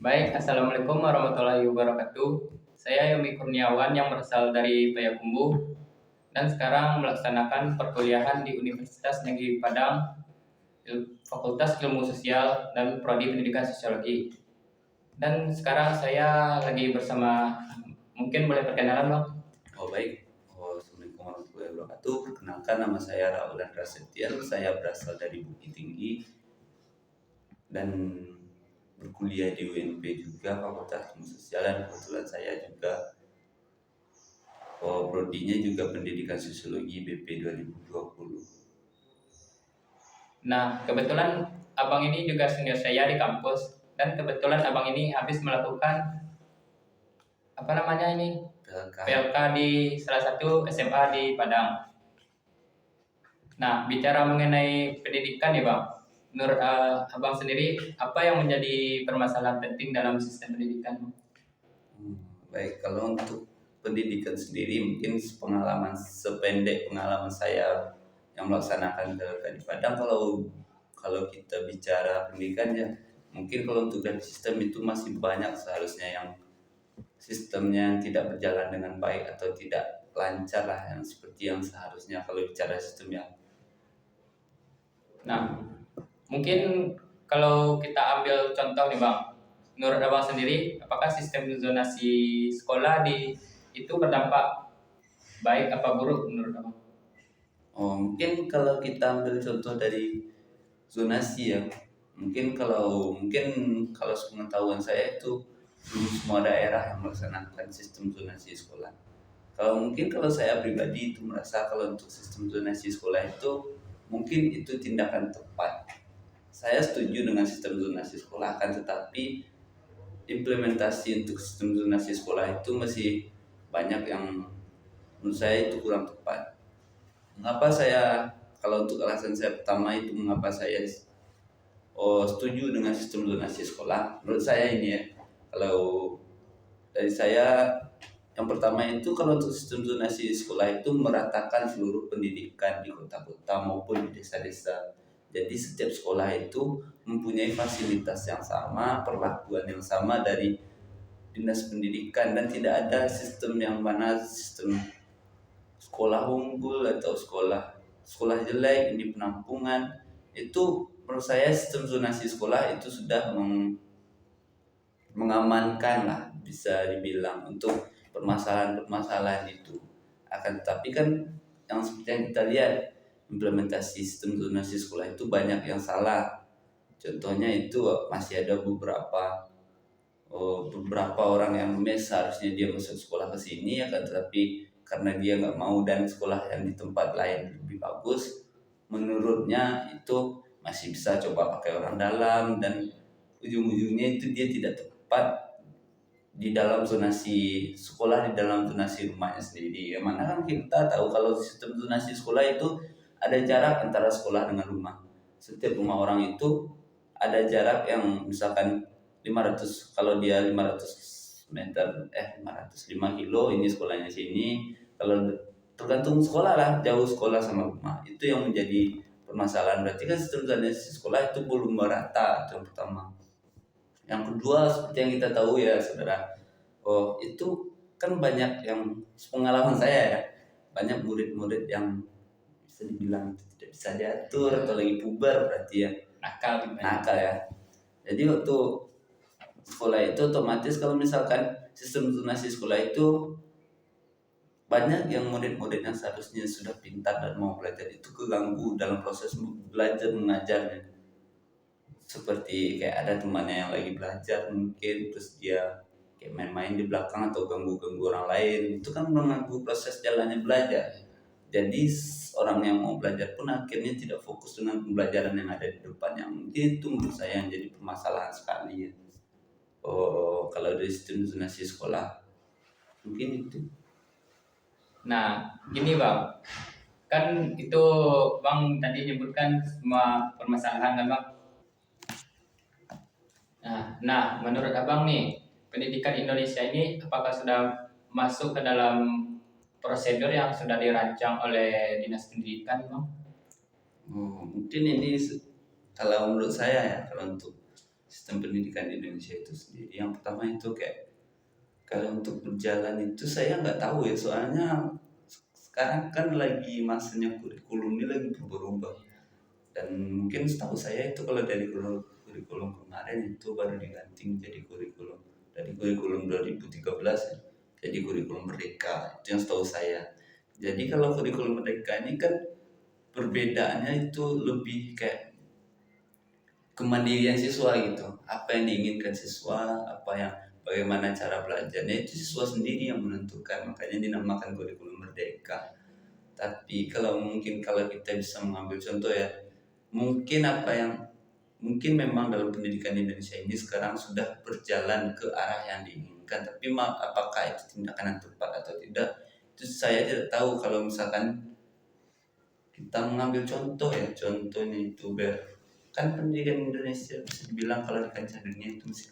Baik, Assalamualaikum warahmatullahi wabarakatuh. Saya Yomi Kurniawan yang berasal dari Payakumbuh dan sekarang melaksanakan perkuliahan di Universitas Negeri Padang, Fakultas Ilmu Sosial dan Prodi Pendidikan Sosiologi. Dan sekarang saya lagi bersama, mungkin boleh perkenalan Bang? Oh baik, Assalamualaikum warahmatullahi wabarakatuh. Perkenalkan nama saya Raulan Prasetyan, saya berasal dari Bukit Tinggi dan berkuliah di UNP juga Fakultas Ilmu Sosial dan kebetulan saya juga prodinya juga Pendidikan Sosiologi BP 2020. Nah, kebetulan Abang ini juga senior saya di kampus dan kebetulan Abang ini habis melakukan apa namanya ini PLK. PLK di salah satu SMA di Padang. Nah, bicara mengenai pendidikan ya Bang, menurut Abang sendiri, apa yang menjadi permasalahan penting dalam sistem pendidikan? Baik, kalau untuk pendidikan sendiri mungkin sependek pengalaman saya yang melaksanakan PLK di Padang, kalau kita bicara pendidikan ya mungkin kalau untuk dari sistem itu masih banyak seharusnya yang sistemnya yang tidak berjalan dengan baik atau tidak lancar lah yang seperti yang seharusnya kalau bicara sistem yang Nah, mungkin kalau kita ambil contoh nih Bang, menurut Abang sendiri, apakah sistem zonasi sekolah di itu berdampak baik apa buruk menurut Abang? mungkin kalau kita ambil contoh dari zonasi ya mungkin kalau sepengetahuan saya itu belum semua daerah yang melaksanakan sistem zonasi sekolah. Kalau saya pribadi itu merasa kalau untuk sistem zonasi sekolah itu mungkin itu tindakan tepat. Saya setuju dengan sistem zonasi sekolah, akan tetapi implementasi untuk sistem zonasi sekolah itu masih banyak yang menurut saya itu kurang tepat. Mengapa saya, kalau untuk alasan saya pertama itu mengapa saya setuju dengan sistem zonasi sekolah, menurut saya ini ya, kalau dari saya yang pertama itu kalau untuk sistem zonasi sekolah itu meratakan seluruh pendidikan di kota-kota maupun di desa-desa. Jadi setiap sekolah itu mempunyai fasilitas yang sama, perlakuan yang sama dari dinas pendidikan dan tidak ada sistem yang mana sistem sekolah unggul atau sekolah sekolah jelek di penampungan. Itu menurut saya sistem zonasi sekolah itu sudah mengamankan lah bisa dibilang untuk permasalahan-permasalahan itu. Akan tetapi kan yang seperti yang kita lihat implementasi sistem zonasi sekolah itu banyak yang salah. Contohnya itu masih ada beberapa orang yang seharusnya dia masuk sekolah ke sini, akan tetapi karena dia nggak mau dan sekolah yang di tempat lain lebih bagus, menurutnya itu masih bisa coba pakai orang dalam dan ujung-ujungnya itu dia tidak tepat di dalam zonasi sekolah, di dalam zonasi rumahnya sendiri. Yang mana kan kita tahu kalau sistem zonasi sekolah itu ada jarak antara sekolah dengan rumah. Setiap rumah orang itu ada jarak yang misalkan 500, kalau dia 500 meter 505 kilo ini sekolahnya sini. Kalau tergantung sekolah lah, jauh sekolah sama rumah. Itu yang menjadi permasalahan. Berarti kan sistem zonasi sekolah itu belum merata, itu yang pertama. Yang kedua seperti yang kita tahu ya saudara, itu kan banyak yang pengalaman saya ya, banyak murid-murid yang bisa dibilang tidak bisa diatur atau lagi puber berarti ya, nakal ya. Jadi waktu sekolah itu otomatis kalau misalkan sistem zonasi sekolah itu banyak yang murid-murid yang seharusnya sudah pintar dan mau belajar itu keganggu dalam proses belajar mengajarnya. Seperti kayak ada temannya yang lagi belajar mungkin terus dia kayak main-main di belakang atau ganggu-ganggu orang lain, itu kan mengganggu proses jalannya belajar. Jadi orang yang mau belajar pun akhirnya tidak fokus dengan pembelajaran yang ada di depan, yang mungkin itu menurut saya yang jadi permasalahan sekali ya. Kalau dari sistem zonasi sekolah mungkin itu. Nah, gini Bang, kan itu Bang tadi nyebutkan semua permasalahan kan Bang? Nah, menurut Abang nih, pendidikan Indonesia ini apakah sudah masuk ke dalam prosedur yang sudah dirancang oleh Dinas Pendidikan, Bang? Mungkin ini kalau menurut saya ya, kalau untuk sistem pendidikan di Indonesia itu sendiri. Yang pertama itu kayak kalau untuk berjalan itu saya nggak tahu ya, soalnya sekarang kan lagi masanya kurikulum ini lagi berubah-ubah, dan mungkin setahu saya itu kalau dari kurikulum kemarin itu baru diganti menjadi kurikulum dari kurikulum 2013 ya, jadi kurikulum merdeka itu yang setahu saya. Jadi kalau kurikulum merdeka ini kan perbedaannya itu lebih kayak kemandirian siswa gitu, apa yang diinginkan siswa, apa yang bagaimana cara belajarnya itu siswa sendiri yang menentukan, makanya dinamakan kurikulum merdeka. Tapi kalau kita bisa mengambil contoh ya, mungkin apa yang mungkin memang dalam pendidikan di Indonesia ini sekarang sudah berjalan ke arah yang diinginkan, tapi apakah itu tindakan yang tepat atau tidak itu saya tidak tahu. Kalau misalkan kita mengambil contoh ya, contohnya itu kan pendidikan Indonesia bisa dibilang kalau di kancah dunia itu masih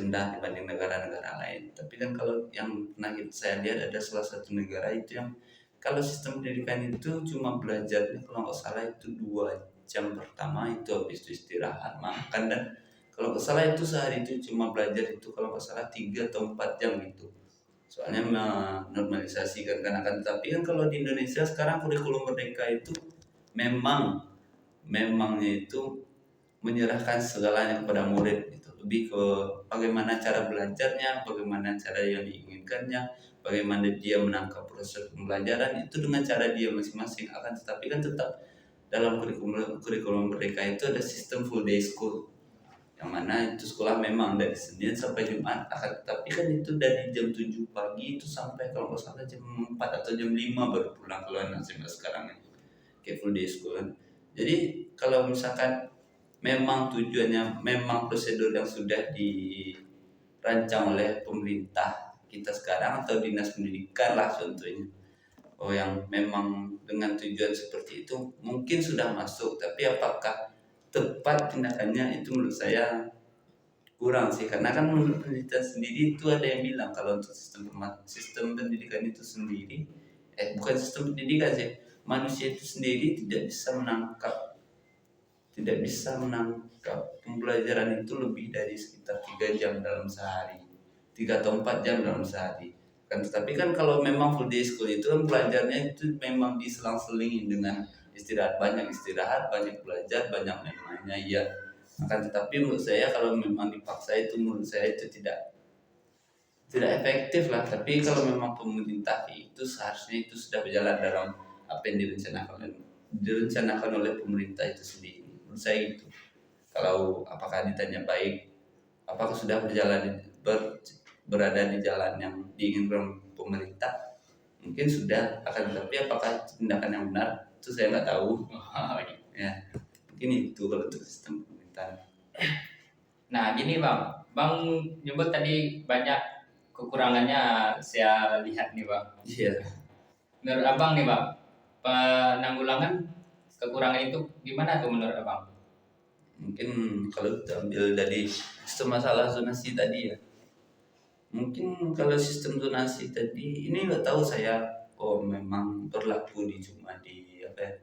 rendah dibanding negara-negara lain. Tapi kan kalau yang pernah saya lihat ada salah satu negara itu yang kalau sistem pendidikan itu cuma belajarnya kalau nggak salah itu 2 jam pertama, itu habis itu istirahat makan, dan kalau nggak salah itu sehari itu cuma belajar itu kalau nggak salah 3 atau 4 jam gitu. Soalnya menormalisasikan kan, akan tetapi kan kalau di Indonesia sekarang kurikulum merdeka itu memangnya itu menyerahkan segalanya kepada murid gitu, lebih ke bagaimana cara belajarnya, bagaimana cara yang diinginkannya, bagaimana dia menangkap proses pembelajaran itu dengan cara dia masing-masing. Akan tetapi kan tetap dalam kurikulum merdeka itu ada sistem full day school, yang mana itu sekolah memang dari Senin sampai Jumat, akan tetapi kan itu dari jam 7 pagi itu sampai kalau nggak salah jam 4 atau jam 5 baru pulang, kalau anak sekarang ini kayak full day school kan. Jadi kalau misalkan memang tujuannya, memang prosedur yang sudah dirancang oleh pemerintah kita sekarang atau dinas pendidikan lah contohnya, yang memang dengan tujuan seperti itu mungkin sudah masuk, tapi apakah tepat tindakannya itu menurut saya kurang sih. Karena kan menurut penelitian sendiri itu ada yang bilang kalau untuk sistem pendidikan itu sendiri, bukan sistem pendidikan sih, manusia itu sendiri tidak bisa menangkap pembelajaran itu lebih dari sekitar 3 jam dalam sehari, 3 atau 4 jam dalam sehari kan. Tetapi kan kalau memang full day school itu kan belajarnya itu memang diselang-selingin dengan istirahat, banyak belajar, banyak main-mainnya ya. Akan tetapi menurut saya kalau memang dipaksa itu, menurut saya itu tidak efektif lah. Tapi kalau memang pemerintah itu seharusnya itu sudah berjalan dalam apa yang direncanakan oleh pemerintah itu sendiri. Menurut saya itu, kalau apakah ditanya baik, apakah sudah berada di jalan yang diinginkan pemerintah, mungkin sudah. Akan tetapi apakah tindakan yang benar itu saya nggak tahu. Ya, mungkin itu kalau untuk sistem pemerintahan. Nah, gini Bang nyebut tadi banyak kekurangannya saya lihat nih Bang. Iya. Menurut Abang nih Bang, penanggulangan kekurangan itu gimana tuh menurut Abang? Mungkin kalau kita ambil dari sistem masalah zonasi tadi ya, mungkin kalau sistem zonasi tadi ini nggak tahu saya, memang berlaku cuma di apa ya,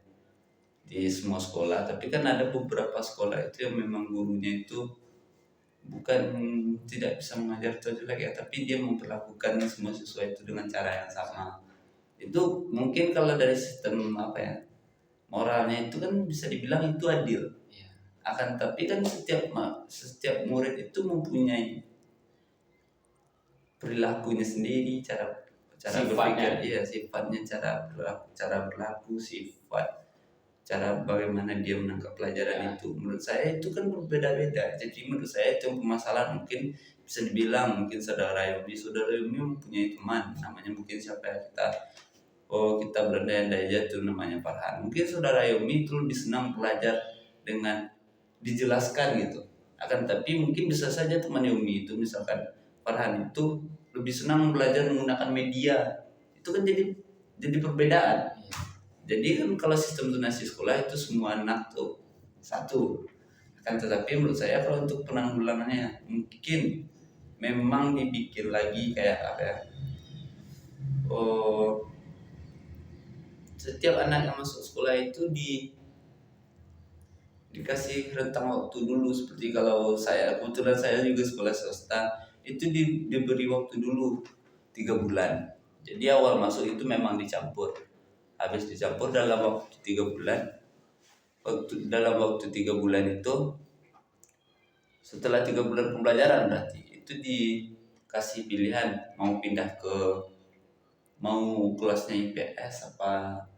di semua sekolah. Tapi kan ada beberapa sekolah itu yang memang gurunya itu bukan tidak bisa mengajar jelek ya, tapi dia memperlakukan semua siswa itu dengan cara yang sama. Itu mungkin kalau dari sistem apa ya, moralnya itu kan bisa dibilang itu adil. Akan tapi kan setiap murid itu mempunyai perilakunya sendiri, cara Sifatnya. berpikir, sifatnya, cara berlaku, cara bagaimana dia menangkap pelajaran itu. Menurut saya itu kan berbeda-beda. Jadi menurut saya itu permasalahan mungkin bisa dibilang mungkin saudara Yomi mempunyai teman namanya mungkin siapa ya, kita berandai-andai aja tuh namanya Farhan. Mungkin saudara Yomi itu lebih senang belajar dengan dijelaskan gitu. Akan tapi mungkin bisa saja teman Yomi itu misalkan Farhan itu lebih senang belajar menggunakan media. Itu kan jadi perbedaan. Jadi kan kalau sistem zonasi sekolah itu semua anak tuh satu. Akan tetapi menurut saya kalau untuk penanggulangannya mungkin memang dibikin lagi kayak apa ya, setiap anak yang masuk sekolah itu dikasih rentang waktu dulu. Seperti kalau saya, kebetulan saya juga sekolah swasta, itu diberi waktu dulu 3 bulan. Jadi awal masuk itu memang dicampur, habis dicampur dalam waktu 3 bulan. Dalam waktu 3 bulan itu, setelah 3 bulan pembelajaran berarti itu dikasih pilihan mau pindah ke, mau kelasnya IPS apa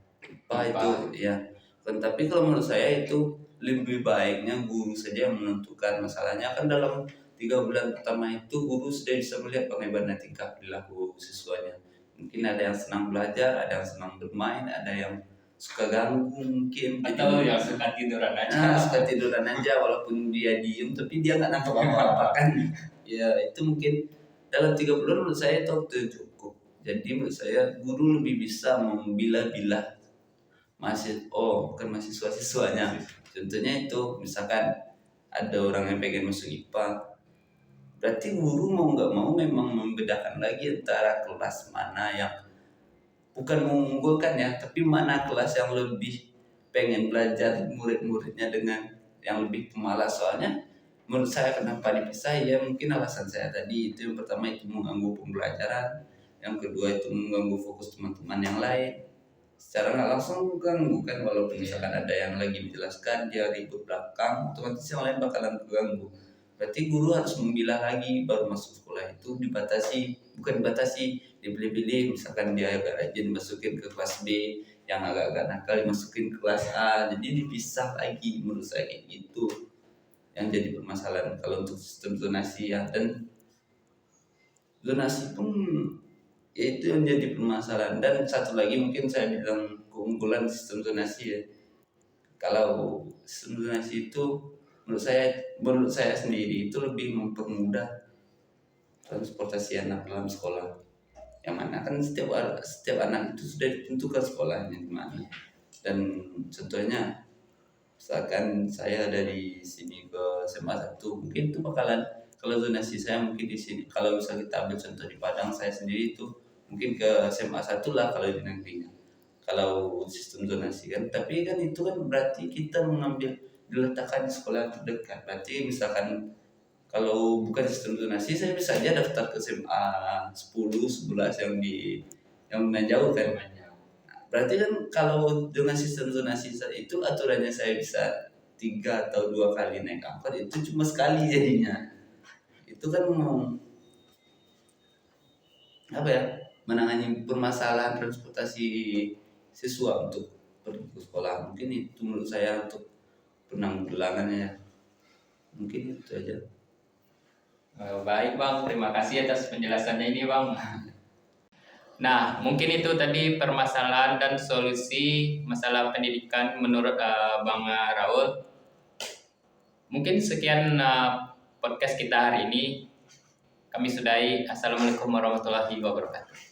itu ya. Tapi kalau menurut saya itu lebih baiknya guru saja yang menentukan. Masalahnya kan dalam 3 bulan pertama itu guru sudah bisa melihat bagaimana tingkah perilaku siswanya. Mungkin ada yang senang belajar, ada yang senang bermain, ada yang suka ganggu mungkin. Atau yang suka tiduran aja. Suka tiduran aja walaupun dia diem tapi dia nggak nangkep apa-apa kan. Ya itu mungkin dalam 3 bulan menurut saya itu waktu cukup. Jadi menurut saya guru lebih bisa memilah-bilah bukan mahasiswa-siswanya. Contohnya itu misalkan ada orang yang pengen masuk IPA, berarti guru mau nggak mau memang membedakan lagi antara kelas mana yang bukan mengunggulkan ya, tapi mana kelas yang lebih pengen belajar murid-muridnya dengan yang lebih pemalas. Soalnya menurut saya kenapa dipisah ya, mungkin alasan saya tadi itu. Yang pertama itu mengganggu pembelajaran, yang kedua itu mengganggu fokus teman-teman yang lain. Secara nggak langsung ganggu kan, walaupun misalkan ada yang lagi menjelaskan dia ribut belakang, otomatis yang lain bakalan keganggu. Berarti guru harus memilah lagi baru masuk sekolah itu. Bukan dibatasi, dipilih-pilih. Misalkan dia agak rajin masukin ke kelas B, yang agak-agak nakal dimasukin ke kelas A. Jadi dipisah lagi, menurut saya kayak gitu yang jadi permasalahan kalau untuk sistem zonasi ya. Dan zonasi pun ya itu yang jadi permasalahan. Dan satu lagi mungkin saya bilang keunggulan sistem zonasi ya, kalau sistem zonasi itu menurut saya sendiri itu lebih mempermudah transportasi anak dalam sekolah. Yang mana kan setiap anak itu sudah ditentukan sekolahnya di mana. Dan contohnya misalkan saya dari sini ke SMA 1, mungkin itu bakalan, kalau zonasi saya mungkin di sini, kalau misalnya kita ambil contoh di Padang, saya sendiri itu mungkin ke SMA 1 lah kalau di negerinya, kalau sistem zonasi kan. Tapi kan itu kan berarti kita mengambil, diletakkan di sekolah terdekat. Berarti misalkan kalau bukan sistem zonasi, saya bisa aja daftar ke SMA 10, 11 yang lumayan jauh kan. Berarti kan kalau dengan sistem zonasi itu aturannya saya bisa 3 atau 2 kali naik angkot, itu cuma sekali jadinya. Itu kan mau menangani permasalahan transportasi siswa untuk pergi ke sekolah. Mungkin itu menurut saya untuk penanggulangannya. Mungkin itu aja. Baik Bang, terima kasih atas penjelasannya ini Bang. Nah, mungkin itu tadi permasalahan dan solusi masalah pendidikan menurut Bang Raul. Mungkin sekian podcast kita hari ini. Kami sudahi. Assalamualaikum warahmatullahi wabarakatuh.